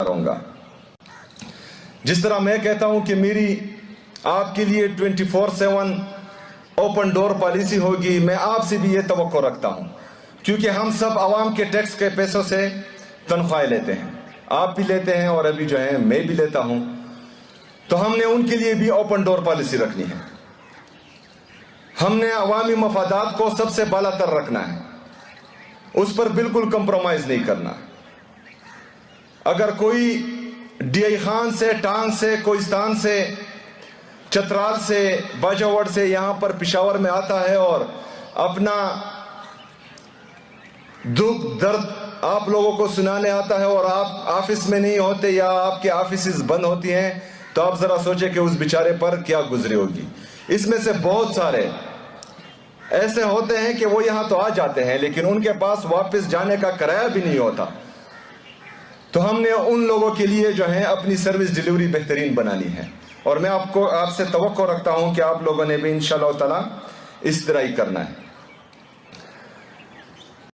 رہوں گا. جس طرح میں کہتا ہوں کہ میری آپ کے لیے 24/7 اوپن ڈور پالیسی ہوگی، میں آپ سے بھی یہ توقع رکھتا ہوں، کیونکہ ہم سب عوام کے ٹیکس کے پیسوں سے تنخواہیں لیتے ہیں، آپ بھی لیتے ہیں اور ابھی جو ہے میں بھی لیتا ہوں، تو ہم نے ان کے لیے بھی اوپن ڈور پالیسی رکھنی ہے. ہم نے عوامی مفادات کو سب سے بالا تر رکھنا ہے، اس پر بالکل کمپرومائز نہیں کرنا. اگر کوئی ڈی آئی خان سے، ٹانگ سے، کوہستان سے، چترال سے، باجوڑ سے یہاں پر پشاور میں آتا ہے اور اپنا دکھ درد آپ لوگوں کو سنانے آتا ہے اور آپ آفس میں نہیں ہوتے یا آپ کے آفیسز بند ہوتی ہیں، تو آپ ذرا سوچیں کہ اس بیچارے پر کیا گزری ہوگی. اس میں سے بہت سارے ایسے ہوتے ہیں کہ وہ یہاں تو آ جاتے ہیں لیکن ان کے پاس واپس جانے کا کرایہ بھی نہیں ہوتا. تو ہم نے ان لوگوں کے لیے جو ہے اپنی سروس ڈیلیوری بہترین بنانی ہے، اور میں آپ سے توقع رکھتا ہوں کہ آپ لوگوں نے بھی انشاءاللہ تعالی اس طرح ہی کرنا ہے.